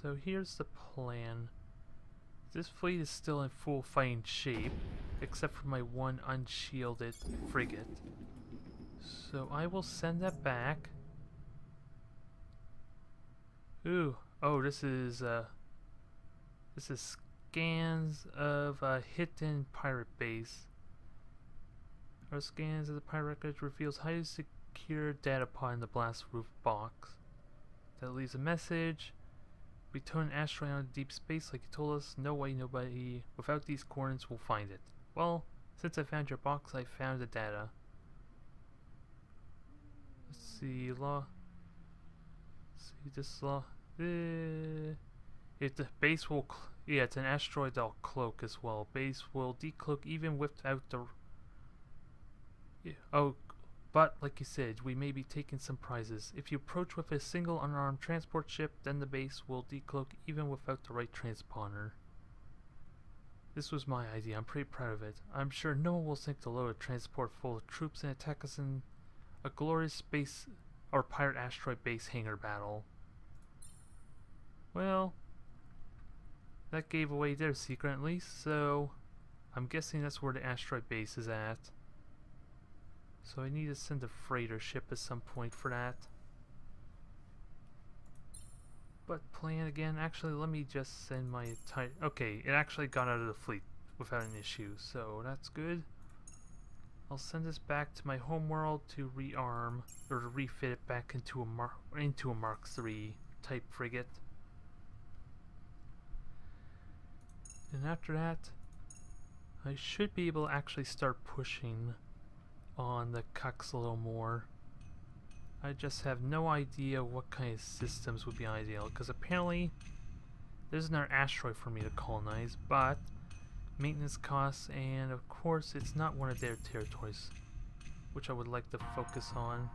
So here's the plan. This fleet is still in full fighting shape, except for my one unshielded frigate. So I will send that back. Ooh, oh, this is scans of a hidden pirate base. Our scans of the pirate records reveals highly secure data pod in the blast roof box. That leaves a message. We turn an asteroid out of deep space like you told us. No way nobody without these coordinates will find it. Well, since I found your box, I found the data. Let's see, this law. If the base will, yeah, it's an asteroid that'll cloak as well. Base will decloak even without the. Yeah, oh, but like you said, we may be taking some prizes. If you approach with a single unarmed transport ship, then the base will decloak even without the right transponder. This was my idea. I'm pretty proud of it. I'm sure no one will sink the load of transport full of troops and attack us in a glorious space or pirate asteroid base hangar battle. Well, that gave away their secret at least, so I'm guessing that's where the asteroid base is at. So I need to send a freighter ship at some point for that. But plan again, actually let me just send my entire... Okay, it actually got out of the fleet without an issue, so that's good. I'll send this back to my homeworld to rearm, or to refit it back into a Mark III type frigate. And after that, I should be able to actually start pushing on the Chukks a little more. I just have no idea what kind of systems would be ideal, because apparently there's another asteroid for me to colonize, but maintenance costs, and of course it's not one of their territories, which I would like to focus on.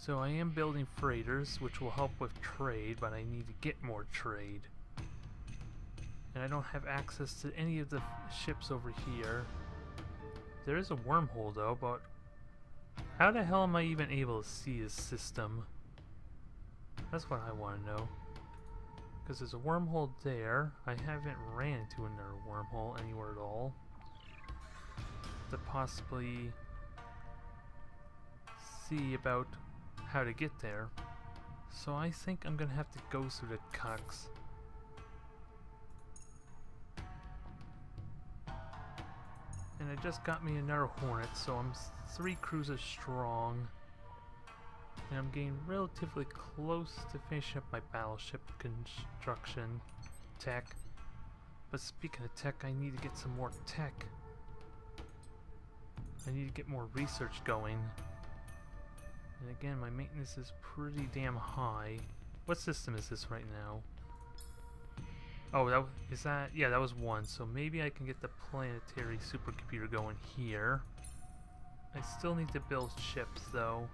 So I am building freighters, which will help with trade, but I need to get more trade. And I don't have access to any of the ships over here. There is a wormhole though, but how the hell am I even able to see this system? That's what I want to know. Because there's a wormhole there. I haven't ran into another wormhole anywhere at all. To possibly see about how to get there. So I think I'm gonna have to go through the Chukks. And I just got me another Hornet, so I'm 3 cruisers strong. And I'm getting relatively close to finishing up my battleship construction tech. But speaking of tech, I need to get some more tech. I need to get more research going. And again, my maintenance is pretty damn high. What system is this right now? Oh, yeah, that was 1, so maybe I can get the planetary supercomputer going here. I still need to build ships, though.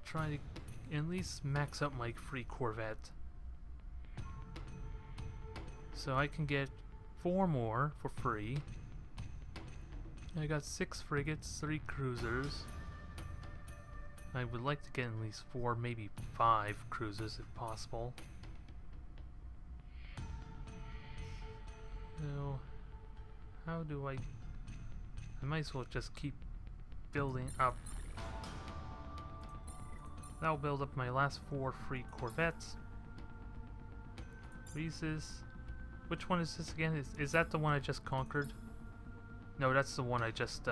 Try to at least max out my free Corvette. So I can get 4 more for free. I got 6 frigates, 3 cruisers. I would like to get at least 4, maybe 5 cruisers if possible. So, how do I might as well just keep building up. That'll build up my last 4 free Corvettes. Reese's. Which one is this again? Is that the one I just conquered? No, that's the one I just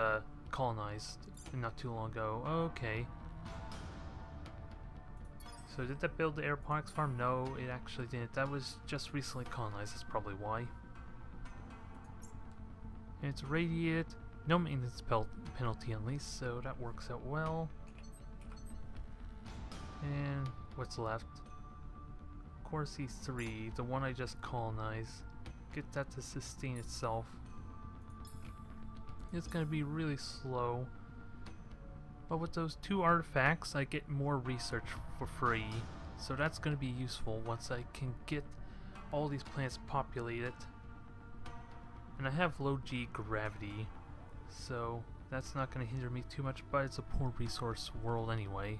colonized not too long ago. Okay. So did that build the aeroponics farm? No, it actually didn't. That was just recently colonized. That's probably why. And it's radiated. No maintenance penalty at least, so that works out well. And what's left? Of course, these 3. The one I just colonized. Get that to sustain itself. It's going to be really slow. But with those 2 artifacts, I get more research for free. So that's going to be useful once I can get all these planets populated. And I have low G gravity, so That's not going to hinder me too much, but it's a poor resource world anyway.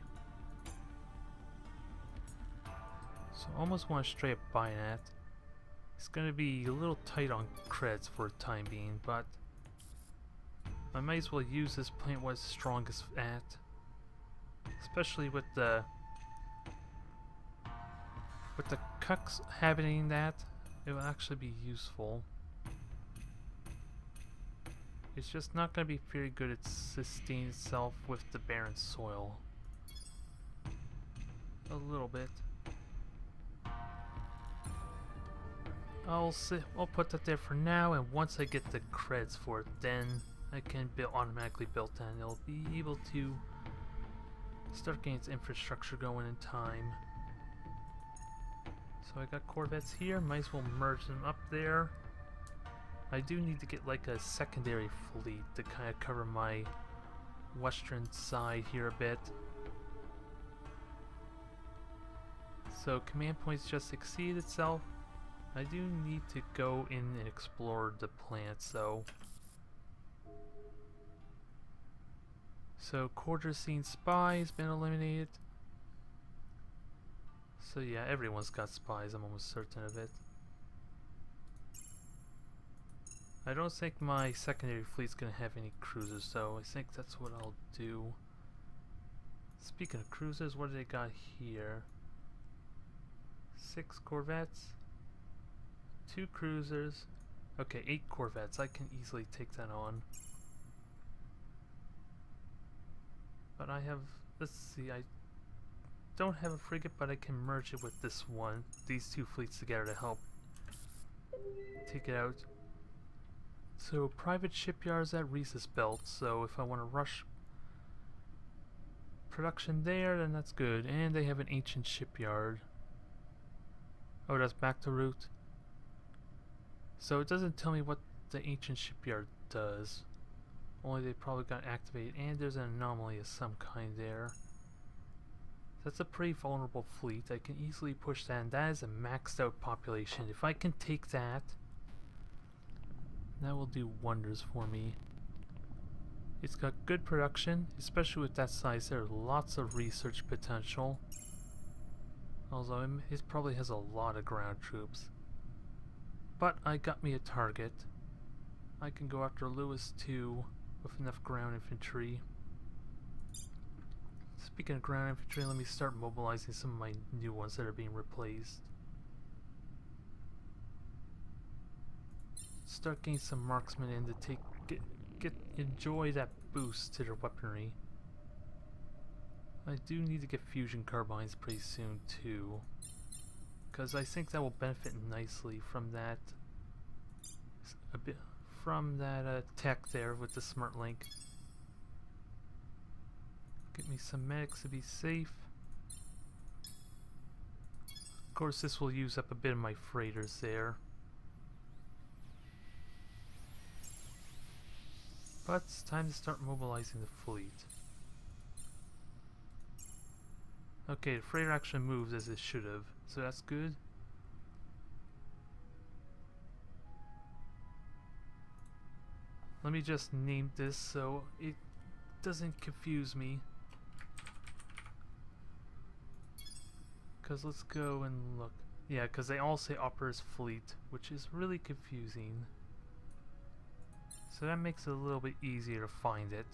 So I almost want to straight up buy that. It's going to be a little tight on creds for the time being, but I might as well use this plant what it's strongest at. Especially with the Chucks habiting that, it will actually be useful. It's just not going to be very good at sustaining itself with the barren soil. A little bit. I'll put that there for now, and once I get the creds for it, then I can automatically build that, and it'll be able to start getting its infrastructure going in time. So I got corvettes here, might as well merge them up there. I do need to get like a secondary fleet to kind of cover my western side here a bit. So command points just exceed itself. I do need to go in and explore the plants though. So Quarter-Scene Spy has been eliminated. So yeah, everyone's got spies, I'm almost certain of it. I don't think my secondary fleet's gonna have any cruisers, so I think that's what I'll do. Speaking of cruisers, what do they got here? 6 corvettes, 2 cruisers, okay, 8 corvettes. I can easily take that on. But I have, let's see, I don't have a frigate, but I can merge it with this one, these 2 fleets together to help take it out. So private shipyards at Reese's Belt, so if I want to rush production there, then that's good. And they have an ancient shipyard. Oh, that's back to route. So it doesn't tell me what the ancient shipyard does. Only they probably got activated, and there's an anomaly of some kind there. That's a pretty vulnerable fleet. I can easily push that, and that is a maxed out population. If I can take that, that will do wonders for me. It's got good production, especially with that size. There are lots of research potential. Although it probably has a lot of ground troops. But I got me a target. I can go after Lewis too with enough ground infantry. Speaking of ground infantry, let me start mobilizing some of my new ones that are being replaced. Start getting some marksmen in to enjoy that boost to their weaponry. I do need to get fusion carbines pretty soon too, because I think that will benefit nicely from that tech there with the smart link. Get me some medics to be safe. Of course, this will use up a bit of my freighters there. But it's time to start mobilizing the fleet. Okay, the freighter actually moves as it should have, so that's good. Let me just name this so it doesn't confuse me. Because let's go and look. Yeah, because they all say Opera's Fleet, which is really confusing. So that makes it a little bit easier to find it.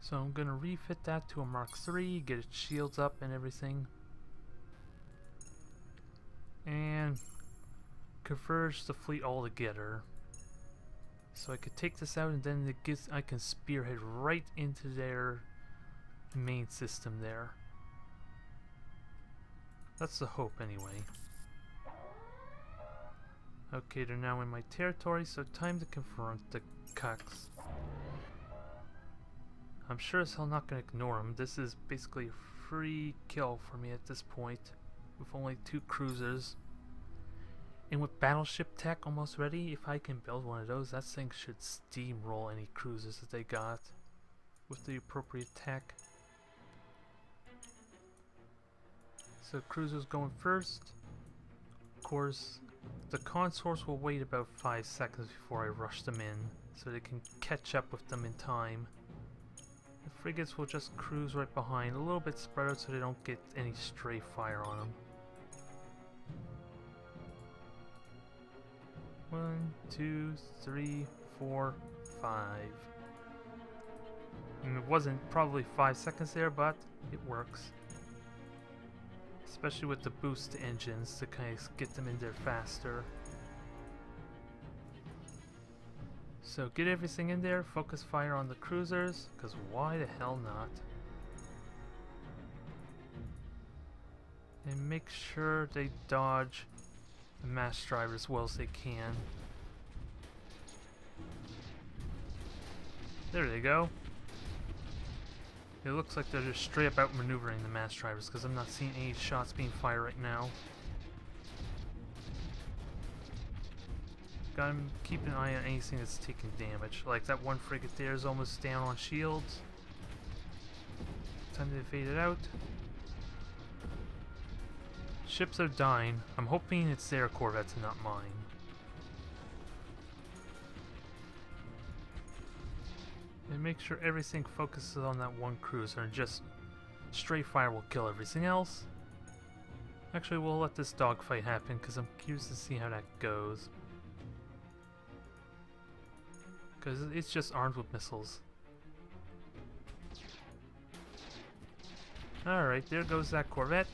So I'm going to refit that to a Mark III, get its shields up and everything. And converge the fleet all together. So I could take this out, and then I can spearhead right into their main system there. That's the hope anyway. Okay, they're now in my territory, so time to confront the Chucks. I'm sure as hell not gonna ignore them. This is basically a free kill for me at this point, with only 2 cruisers. And with battleship tech almost ready, if I can build one of those, that thing should steamroll any cruisers that they got with the appropriate tech. So cruisers going first. Of course, The consorts will wait about 5 seconds before I rush them in, so they can catch up with them in time. The frigates will just cruise right behind, a little bit spread out so they don't get any stray fire on them. 1, 2, 3, 4, 5. And it wasn't probably 5 seconds there, but it works. Especially with the boost engines to kind of get them in there faster. So get everything in there, focus fire on the cruisers, because why the hell not? And make sure they dodge the mass drive as well as they can. There they go. It looks like they're just straight up outmaneuvering the mass drivers because I'm not seeing any shots being fired right now. Gotta keep an eye on anything that's taking damage. Like that one frigate there is almost down on shields. Time to fade it out. Ships are dying. I'm hoping it's their corvettes and not mine. And make sure everything focuses on that one cruiser and just straight fire will kill everything else. Actually, we'll let this dogfight happen because I'm curious to see how that goes. Because it's just armed with missiles. Alright, there goes that corvette.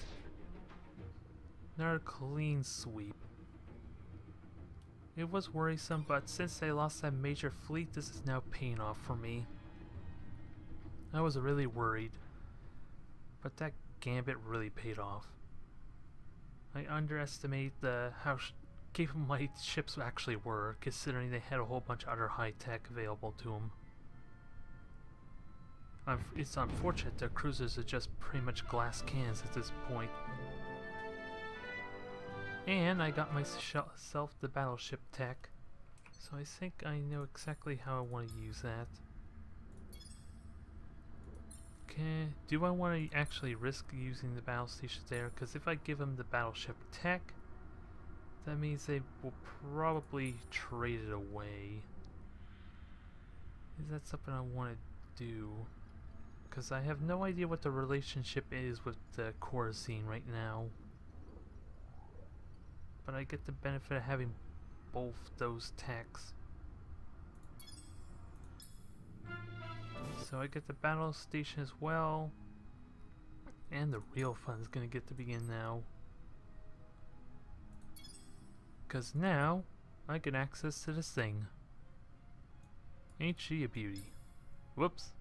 Another clean sweep. It was worrisome, but since they lost that major fleet, this is now paying off for me. I was really worried, but that gambit really paid off. I underestimated how capable my ships actually were, considering they had a whole bunch of other high tech available to them. It's unfortunate their cruisers are just pretty much glass cans at this point. And I got myself the battleship tech, so I think I know exactly how I want to use that. Okay, do I want to actually risk using the battle station there? Because if I give them the battleship tech, that means they will probably trade it away. Is that something I want to do? Because I have no idea what the relationship is with the Corazine right now. But I get the benefit of having both those techs. So I get the battle station as well. And the real fun is going to get to begin now. Because now I get access to this thing. Ain't she a beauty? Whoops.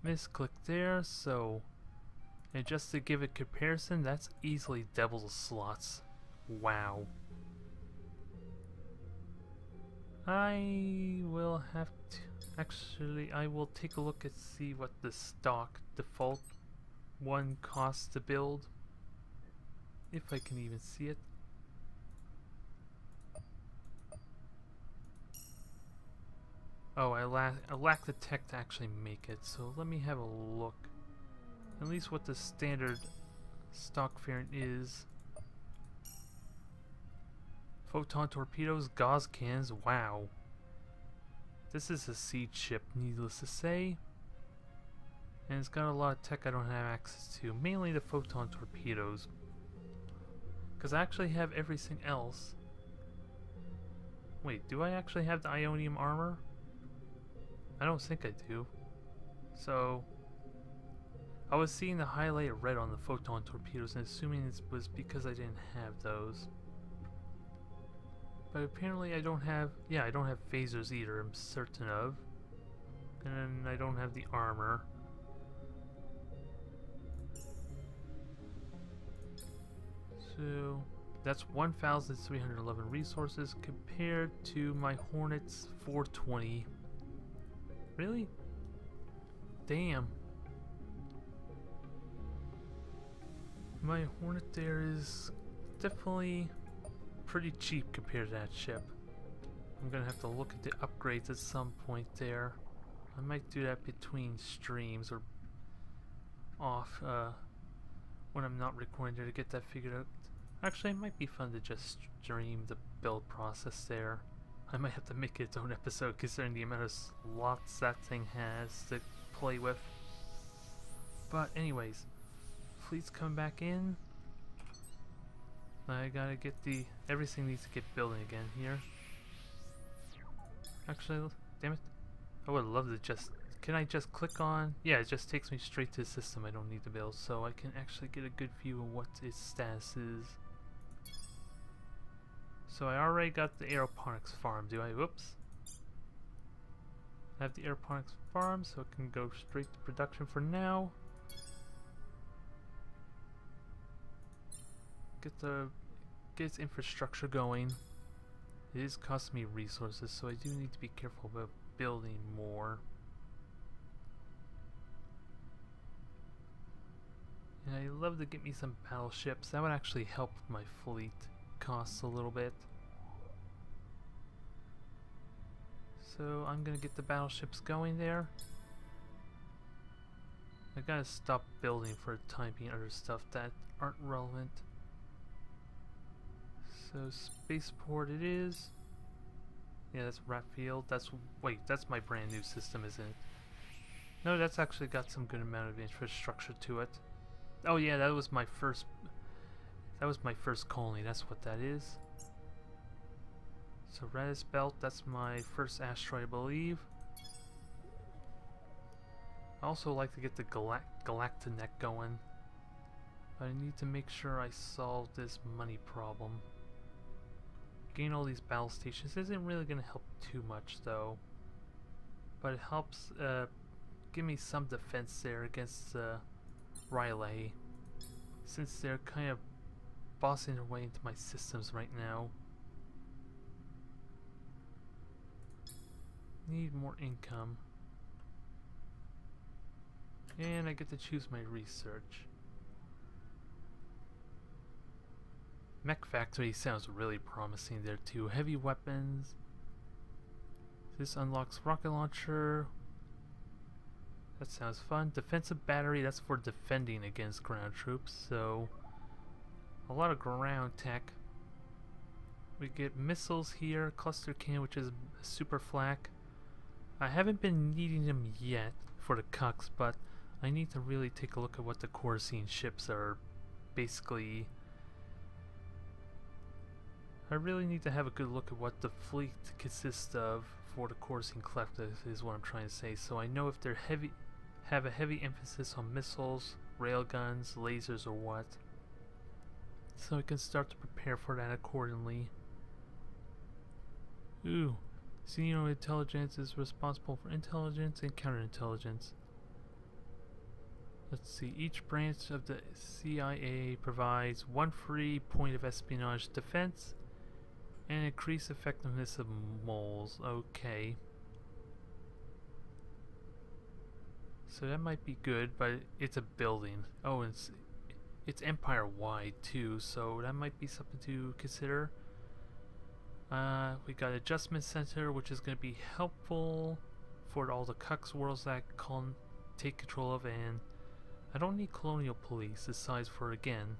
Misclick there, so... And just to give a comparison, that's easily double the slots. Wow. I will have to... Actually, I will take a look and see what the stock default one costs to build. If I can even see it. Oh, I lack the tech to actually make it, so let me have a look. At least what the standard stock variant is. Photon torpedoes, gauze cans, wow. This is a siege ship, needless to say. And it's got a lot of tech I don't have access to, mainly the photon torpedoes. Because I actually have everything else. Wait, do I actually have the ionium armor? I don't think I do. So, I was seeing the highlighted red on the photon torpedoes and assuming it was because I didn't have those. But apparently I don't have, I don't have phasers either, I'm certain of. And I don't have the armor. So, that's 1,311 resources compared to my Hornet's 420. Really? Damn. My Hornet there is definitely pretty cheap compared to that ship. I'm gonna have to look at the upgrades at some point there. I might do that between streams or off when I'm not recording there to get that figured out. Actually, it might be fun to just stream the build process there. I might have to make it its own episode considering the amount of slots that thing has to play with. But anyways, fleet's coming back in. I gotta get everything needs to get building again here. Actually, damn it. I would love to just, can I just click on, yeah, it just takes me straight to the system I don't need to build, so I can actually get a good view of what its status is. So I already got the aeroponics farm, do I? Whoops. I have the aeroponics farm, so it can go straight to production for now. Get its infrastructure going. It is costing me resources, so I do need to be careful about building more. And I'd love to get me some battleships. That would actually help my fleet costs a little bit. So I'm gonna get the battleships going there. I gotta stop building for the time being other stuff that aren't relevant. So spaceport it is. Yeah, that's Ratfield. Wait, that's my brand new system, isn't it? No, that's actually got some good amount of infrastructure to it. Oh yeah, that was my first colony, that's what that is. So Redis Belt, that's my first asteroid, I believe. I also like to get the Galactinet going. But I need to make sure I solve this money problem. Gain all these battle stations isn't really going to help too much though. But it helps give me some defense there against Riley. Since they're kind of bossing their way into my systems right now. Need more income. And I get to choose my research. Mech Factory sounds really promising there too. Heavy weapons. This unlocks rocket launcher. That sounds fun. Defensive battery, that's for defending against ground troops. So, a lot of ground tech. We get missiles here. Cluster cannon, which is super flak. I haven't been needing them yet for the Chucks, but I need to really take a look at what the Coruscant ships are basically. I really need to have a good look at what the fleet consists of for the Coruscant Collective is what I'm trying to say. So I know if they're have a heavy emphasis on missiles, railguns, lasers, or what. So I can start to prepare for that accordingly. Ooh. Senior intelligence is responsible for intelligence and counterintelligence. Let's see, each branch of the CIA provides one free point of espionage defense and increased effectiveness of moles. Okay. So that might be good, but it's a building. Oh, and it's empire-wide too, so that might be something to consider. We got adjustment center, which is going to be helpful for all the Cucks worlds that I take control of, and I don't need colonial police aside for, again,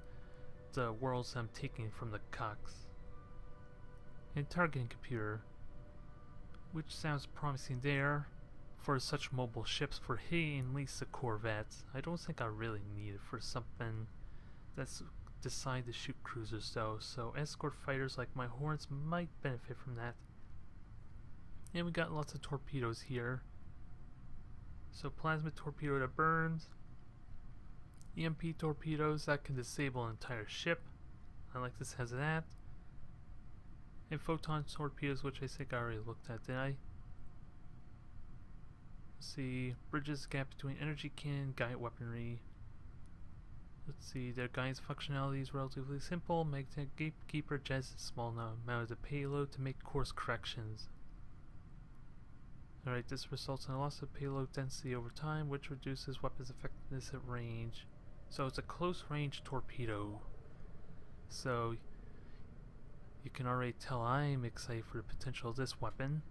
the worlds I'm taking from the Cucks. And targeting computer, which sounds promising there for such mobile ships for hitting at least the corvettes. I don't think I really need it for something that's designed to shoot cruisers though, so escort fighters like my Horns might benefit from that. And we got lots of torpedoes here. So plasma torpedo that burns, EMP torpedoes that can disable an entire ship. I like this has that. And photon torpedoes, which I think I already looked at, did I? Let's see, bridges gap between energy cannon, guided weaponry. Let's see, their guidance functionality is relatively simple. Magnetic gatekeeper jets a small amount of the payload to make course corrections. Alright, this results in a loss of payload density over time, which reduces weapons effectiveness at range. So it's a close range torpedo. So you can already tell I'm excited for the potential of this weapon.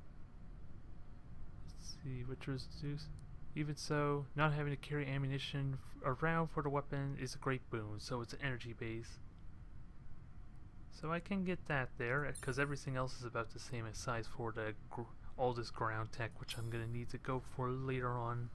Let's see, which reduces. Even so, not having to carry ammunition around for the weapon is a great boon, so it's an energy base. So I can get that there, because everything else is about the same size for the all this ground tech, which I'm going to need to go for later on.